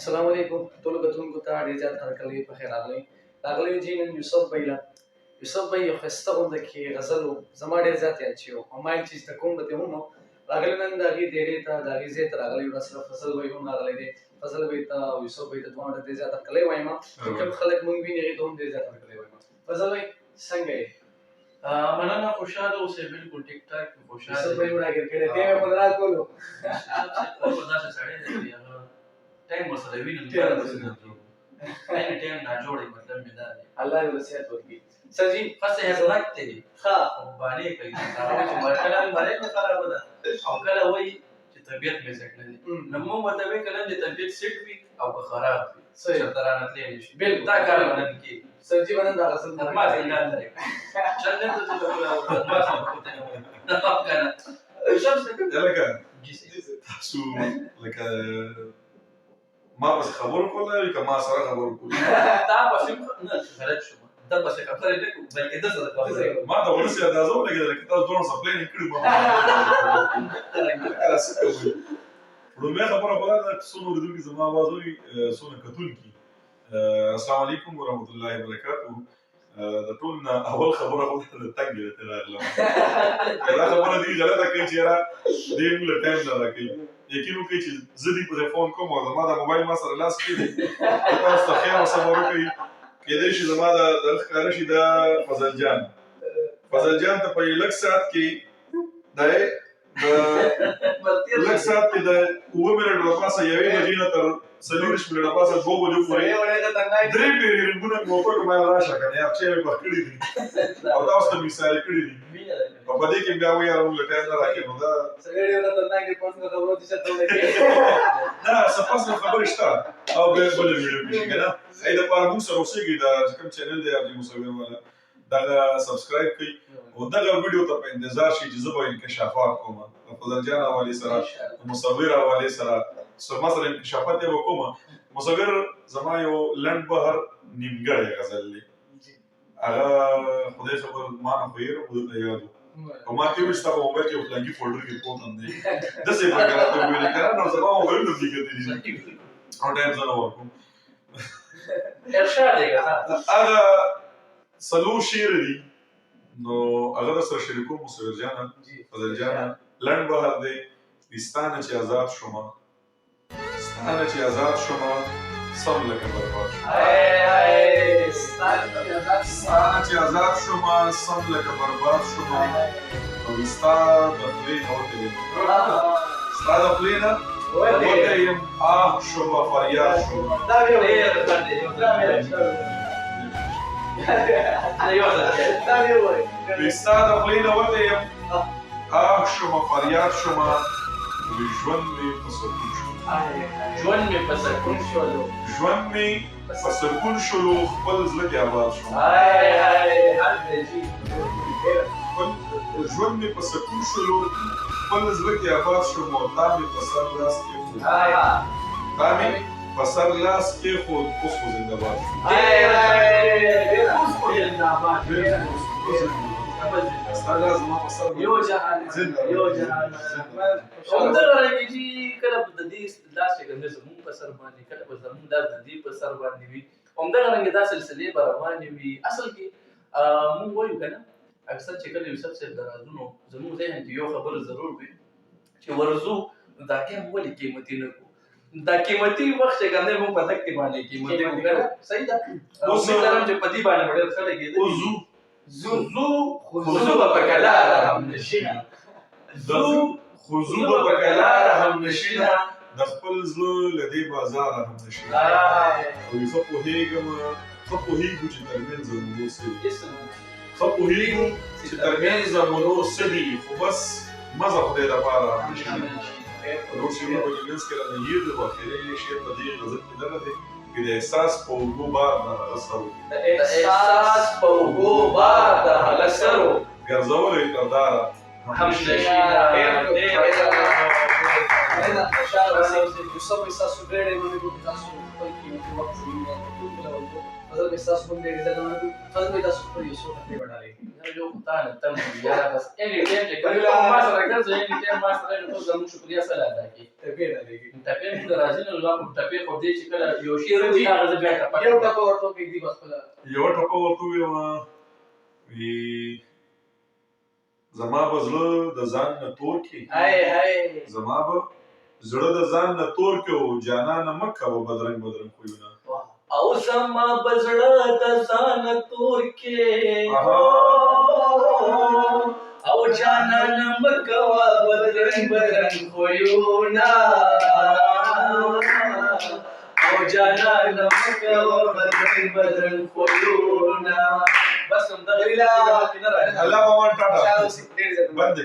السلام علیکم ټولو کتونکو ته ډېر زیات هرکلی په خیر راغلی. راغلی جي نن یوسف بھائی له یوسف بھائی یو ښایسته غونډه کې غزل و زما ډېر زیات یاد شوی و. ما ویل چې زده کوم به ترې ومو راغلی نن د هغې ډېرې ته د هغې ځای ته راغلی یو راسره فضل بھائی هم راغلی دی. فضل بھائی ته او یوسف بھائی ته دواړو ته ډېر زیات هرکلی وایم. کوم خلک موږ ویني هغې ته هم ډېر زیات هرکلی وایم. فضل بھائی څنګه یې؟ مننه، خوشحاله اوسئ. بالکل ټیک ټاک خوشحاله. یوسف بھائی مو راګیر کړی دی مې مو راکولو داسې سړی دی چې هغه ټایم ورسره وینم ټایم ناجوړی مطلب مې دا دی. الله دې له صحت ورکړي. سر جي فصل حضرت دی ښه باندې کوي کله مړی نه خرابه ده او کله وایي چې طبیعت مې سیټ نه دی. نو موږ ورته وایو کله چې طبیعت سیټ وي او که خراب وي چېرته رانتلی نه شي. بالکل دا کار به نن کېږي. سر جي به نن دا غزل ما څنګه لري چل نه ته ما څنګه کنه شمس لکه جی تاسو لکه ما بس خبرو کوله که ما سره خبرو کوله تا پسې نه غلط شو دا پسې خبرې نه کوم بلکې د سره خبرې ما ته ورسې اندازه ولګېده لکه تاسو دواړو سپلینګ کړي ما کله څه کوئ لومړۍ خبره خو دا ده چې څونه اورېدونکي زما اواز اوري څونه کتونکي السلام علیکم ورحمت الله وبرکاتو. د ټول نه اول خبره خو د تګ دی ته راغلم دا خبره دې غلطه کوي چې یاره دې موږ له ټایم نه راکوي. یقین وکړئ چې زه دې پسې فون کوم او زما دا موبایل ما سره لاس کې دی تاسو ته خیر او صبر وکړئ. کېدای شي زما د ښکاره شي دا فضل جان ته په یو لږ ساعت کې دی لږ ساعت کې د 9 منټو لپاسه یوې بجې نه تر 40 منټو لپاسه 2 بجو پورې 3 پیری رنګونه مې وکړ ما راشه کنه یار چې مې پخړې دي او تاسو ته مثال کړی دي په دې کې بیا وایي یار موږ ټایم نه راکې نو دا سړی ډېر خطرناک دی پوسټ خبرو دي چې ته ولګي نه سپاس خبرې شته او بل ویډیو کې کنه اې دا پر موږ سره اوسېږي دا کوم چینل دی چې مصور والا دا سبسکرایب کړئ او دا ویډیو ته په انتظار شي چې زه به انکشافات کوم فضل جان حواله سره مصور حواله سره مثلا انکشافات یې وکوم. مصور زما یو لنډ بهر نیمګړی غزل دی هغه خدای خبر ما نه خو یې ورته یاد او ما ته وایي ستا په موبایل کې یو فلانکي فولډر کې پروت هم دی داسې به راته ویلې که نه نو زما موبایل نه کېدلی او ټایم زه نه ورکوم. ارشاد دی هغه څلور شعر دي نو هغه در سره شریکوم مصور جانه فضل جانه. لنډ بهر دی ستانه چې آزاد شومه ستانه چې آزاد شومه سم لکه برباد شومه ستانه چې آزاد شومه سم لکه برباد شومه او ستا د خولې نه وتې یم ستا د خولې نه وتې یم آه شومه فریاد شومه ستا د خولې نه وتې یم آه شومه فریاد شومه ژوند مې په سکون شو ژوند مې په سکون شولو ژوند مې په سکون شولو خپل زړه کې آباد شو ژوند مې په سکون شولو خپل زړه کې آباد شو او تا مې په سر لاس کېښود اوس خو زنده باد شو یو جهان همدغه رنګې چې کله به د دې لاس چې ګنده زمونږ په سر باندې کله به زمونږ دا د دې په سر باندې وي همدغه رنګې دا سلسلې به روانې وي. اصل کې مونږ وایو که نه اکثر چې کله یوسف صاحب د رازونو زمونږ ذهن کې یو خبر ضرور وي چې ورځو دا ټایم ولې قیمتي نه کړو دا قیمتي وخت چې ګنده مونږ په تک باندې قیمتي وکړه صحیح ده اوس لرم چې په دې باندې ډېر خلک یې زو خو به په کلاره هم نشینه خو زو به په کلاره هم نشینه د خپل زړه له دې بازاره هم نشینه او زه پوهېږم ښه پوهېږو چې ترمنځ زمونو څه دي ښه پوهېږو چې ترمنځ زمونو څه دي خو بس مزه خدای دپاره هم نشینه. نور شعرونه په دې منځ کې رانه هېر دي خو اخري شعر په دې غزل کې دغه دی که د احساس په اوږو بار د هغه سر د احساس په اوږو بار د هغه سر ګرځولی تر داره هم نشینه انا خوشاله اوسئ یوسف تاسو ډېر مننه تاسو خپل قیمتي وخت زموږ ټول ورکړ فضل تاسو هم ډېر عزت مننه فضل تاسو خپل یوسف ته وړاندې یو خدای ته تم یا بس اني ټیم چې کله ما سره ګرځي اني ټیم ما سره نو زموږ شکریا سره ادا کی ته پیدا لګي ته په دې راځي نو لا په ټپه خو دې چې کله یو شی روي هغه ځ بیا ټپه یو ټکو ورته کې دی بس خپل یو ټکو ورته وی زما به زړه د ځان نه تور کې هاي زما به زړه د ځان نه تور کې او جانانه مه کوه بدرنګ خویونه او زما بزړه د ځان تور کې او جانان مکوا بدرنګ خویونه او جانان مکوا بدرنګ خویونه بس هم دغه الله به وان ټاټا خوشاله اوسئ ډېر عزت باندې